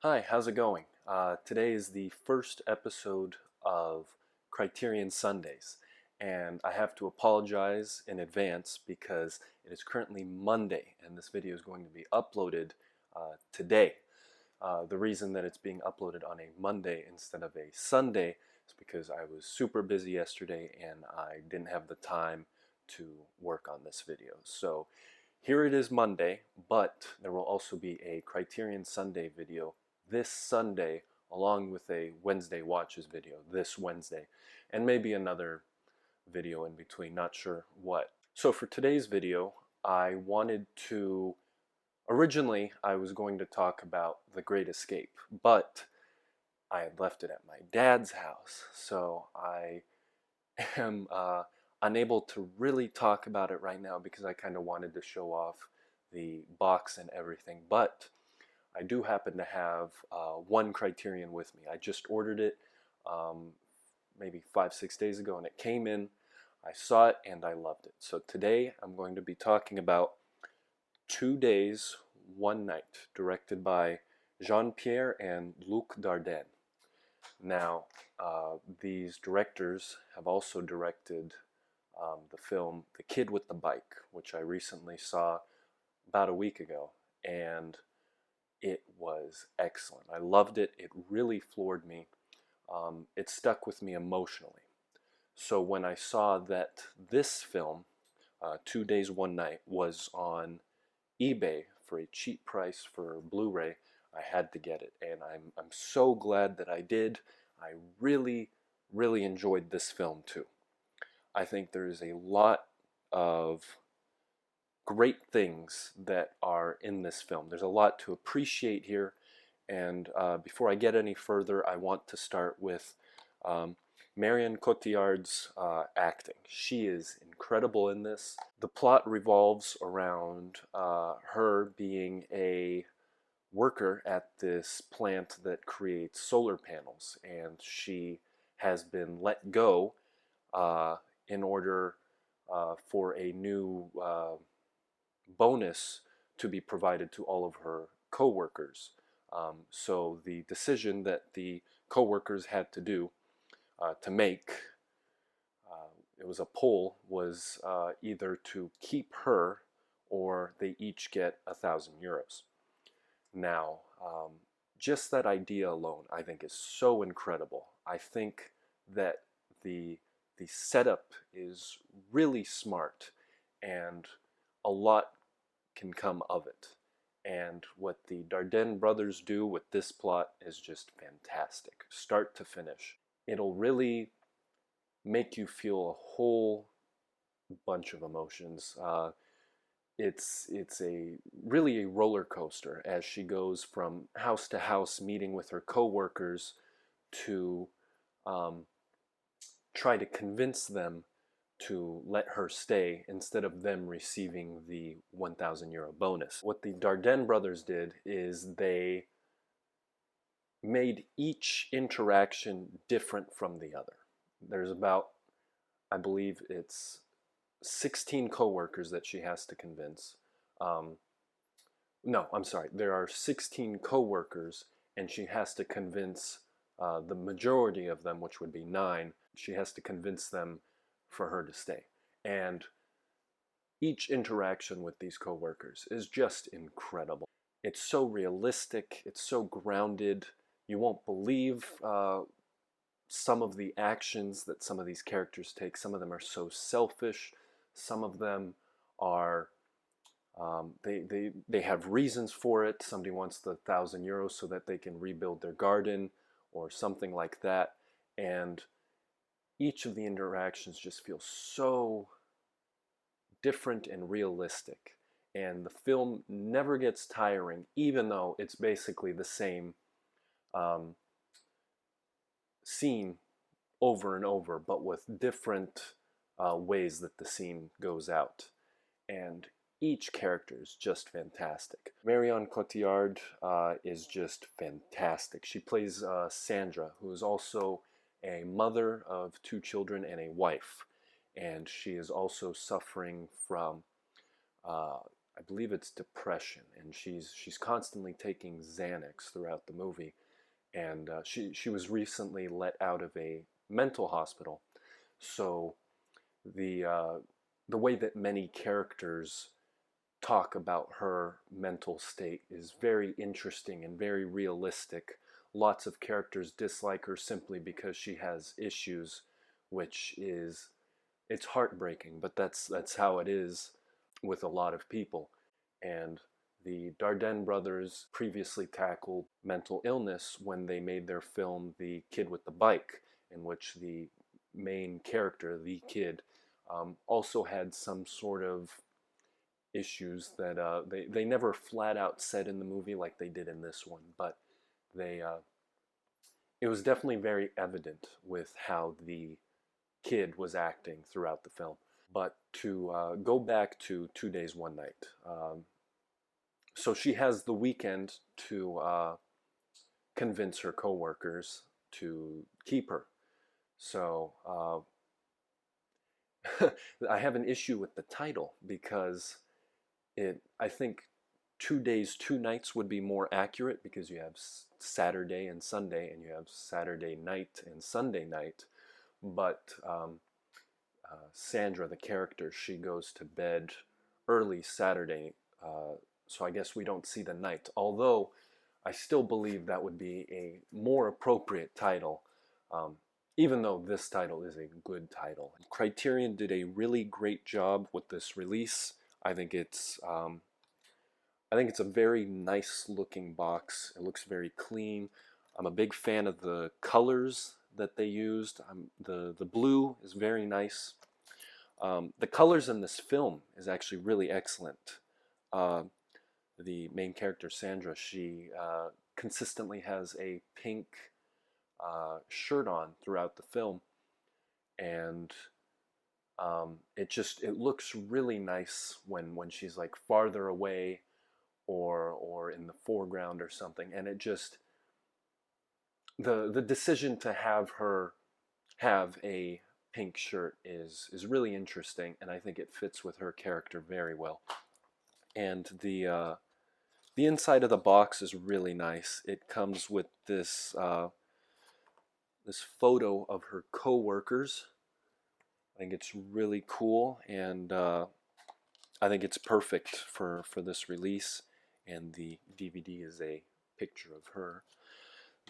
Hi, how's it going? Today is the first episode of Criterion Sundays, and I have to apologize in advance because it is currently Monday, and this video is going to be uploaded today. The reason that it's being uploaded on a Monday instead of a Sunday is because I was super busy yesterday and I didn't have the time to work on this video. So here it is Monday, but there will also be a Criterion Sunday video this Sunday, along with a Wednesday Watches video this Wednesday, and maybe another video in between, not sure what. So for today's video, originally I was going to talk about The Great Escape, but I had left it at my dad's house, so I am unable to really talk about it right now because I kind of wanted to show off the box and everything, but I do happen to have one Criterion with me. I just ordered it maybe 5-6 days ago, and it came in. I saw it and I loved it. So today I'm going to be talking about 2 Days, One Night, directed by Jean-Pierre and Luc Dardenne. Now, these directors have also directed the film The Kid with the Bike, which I recently saw about a week ago, and it was excellent. I loved it. It really floored me. It stuck with me emotionally. So when I saw that this film, 2 Days, One Night, was on eBay for a cheap price for Blu-ray, I had to get it. And I'm so glad that I did. I really, really enjoyed this film too. I think there's a lot of great things that are in this film. There's a lot to appreciate here, and before I get any further, I want to start with Marion Cotillard's acting. She is incredible in this. The plot revolves around her being a worker at this plant that creates solar panels, and she has been let go in order for a new bonus to be provided to all of her co-workers. So the decision that the co-workers had to do to make, it was a poll, was either to keep her or they each get €1,000. Now, just that idea alone, I think, is so incredible. I think that the setup is really smart, and a lot can come of it. And what the Dardenne brothers do with this plot is just fantastic, start to finish. It'll really make you feel a whole bunch of emotions. It's really a roller coaster as she goes from house to house, meeting with her co-workers to try to convince them to let her stay instead of them receiving the €1,000 bonus. What the Dardenne brothers did is they made each interaction different from the other. There's about, I believe it's 16 co-workers that she has to convince. No, I'm sorry. There are 16 co-workers, and she has to convince the majority of them, which would be 9. She has to convince them for her to stay. And each interaction with these co-workers is just incredible. It's so realistic, it's so grounded. You won't believe some of the actions that some of these characters take. Some of them are so selfish. Some of them are, they have reasons for it. Somebody wants the €1,000 so that they can rebuild their garden or something like that. And each of the interactions just feels so different and realistic. And the film never gets tiring, even though it's basically the same scene over and over, but with different ways that the scene goes out. And each character is just fantastic. Marion Cotillard is just fantastic. She plays Sandra, who is also a mother of 2 children and a wife, and she is also suffering from I believe it's depression, and she's constantly taking Xanax throughout the movie. And she was recently let out of a mental hospital, so the uh, the way that many characters talk about her mental state is very interesting and very realistic. Lots of characters dislike her simply because she has issues, which is it's heartbreaking, but that's how it is with a lot of people. And the Dardenne brothers previously tackled mental illness when they made their film The Kid with the Bike, in which the main character, the kid, also had some sort of issues that they never flat out said in the movie like they did in this one, but they it was definitely very evident with how the kid was acting throughout the film. But to go back to 2 Days, One Night, so she has the weekend to convince her coworkers to keep her. So I have an issue with the title because I think 2 days, 2 nights would be more accurate because you have Saturday and Sunday, and you have Saturday night and Sunday night. But Sandra, the character, she goes to bed early Saturday, so I guess we don't see the night. Although I still believe that would be a more appropriate title, um, even though this title is a good title. Criterion did a really great job with this release. I think it's a very nice looking box. It looks very clean. I'm a big fan of the colors that they used. The blue is very nice. The colors in this film is actually really excellent. The main character, Sandra, she consistently has a pink shirt on throughout the film, and it looks really nice when she's like farther away or in the foreground or something, and it just the decision to have her have a pink shirt is really interesting, and I think it fits with her character very well. And the inside of the box is really nice. It comes with this photo of her co-workers. I think it's really cool, and I think it's perfect for this release. And the DVD is a picture of her.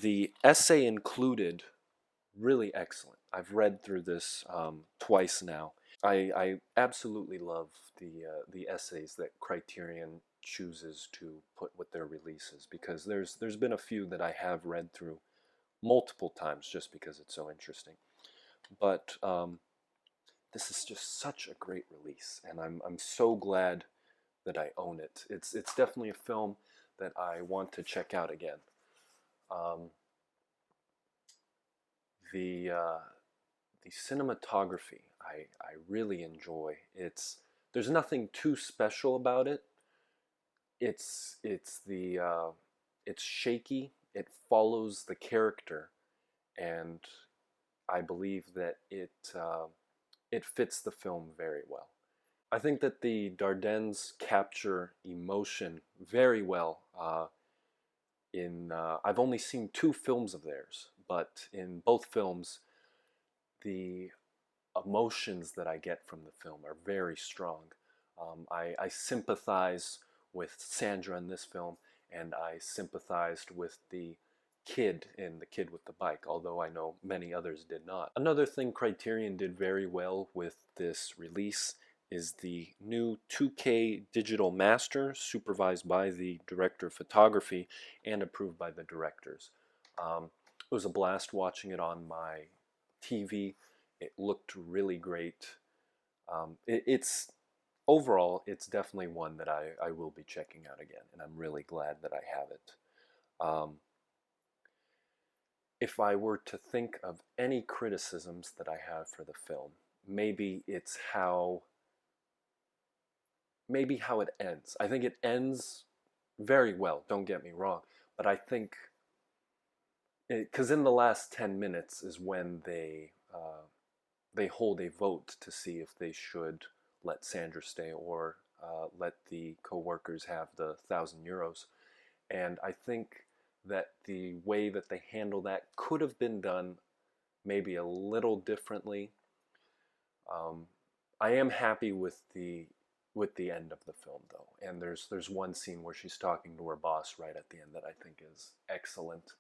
The essay included, really excellent. I've read through this twice now. I absolutely love the essays that Criterion chooses to put with their releases, because there's been a few that I have read through multiple times just because it's so interesting. But this is just such a great release, and I'm so glad that I own it. It's definitely a film that I want to check out again. Um, the the cinematography I really enjoy. There's nothing too special about it. It's shaky. It follows the character, and I believe that it fits the film very well. I think that the Dardennes capture emotion very well. I've only seen 2 films of theirs, but in both films, the emotions that I get from the film are very strong. I sympathize with Sandra in this film, and I sympathized with the kid in The Kid with the Bike, although I know many others did not. Another thing Criterion did very well with this release is the new 2K digital master, supervised by the director of photography and approved by the directors. It was a blast watching it on my TV. It looked really great. Overall, it's definitely one that I will be checking out again, and I'm really glad that I have it. If I were to think of any criticisms that I have for the film, maybe it's how it ends. I think it ends very well, don't get me wrong, but I think, because in the last 10 minutes is when they hold a vote to see if they should let Sandra stay or let the co-workers have the €1,000. And I think that the way that they handle that could have been done maybe a little differently. I am happy with the end of the film though, and there's one scene where she's talking to her boss right at the end that I think is excellent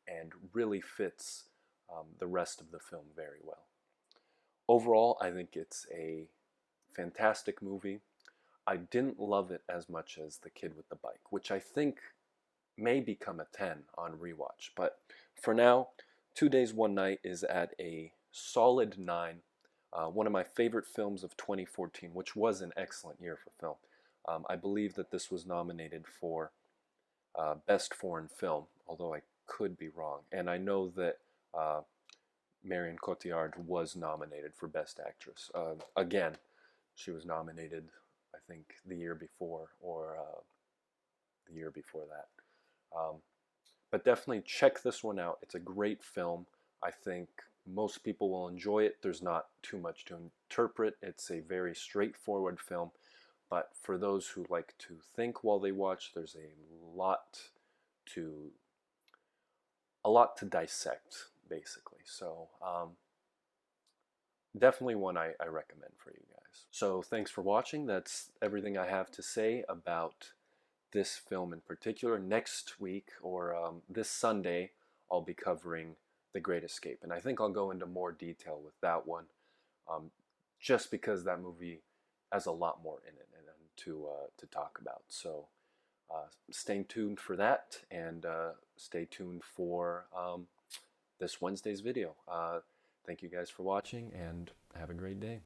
and really fits the rest of the film very well. Overall, I think it's a fantastic movie. I didn't love it as much as The Kid with the Bike, which I think may become a 10 on rewatch. But for now, 2 Days, One Night is at a solid 9. One of my favorite films of 2014, which was an excellent year for film. I believe that this was nominated for Best Foreign Film, although I could be wrong. And I know that Marion Cotillard was nominated for Best Actress. Again, she was nominated, I think, the year before or the year before that. But definitely check this one out. It's a great film. I think most people will enjoy it. There's not too much to interpret. It's a very straightforward film. But for those who like to think while they watch, there's a lot to dissect, basically. So definitely one I recommend for you guys. So thanks for watching. That's everything I have to say about this film in particular. Next week, or this Sunday, I'll be covering The Great Escape, and I think I'll go into more detail with that one, just because that movie has a lot more in it and to talk about. So stay tuned for that, and stay tuned for this Wednesday's video. Thank you guys for watching, and have a great day.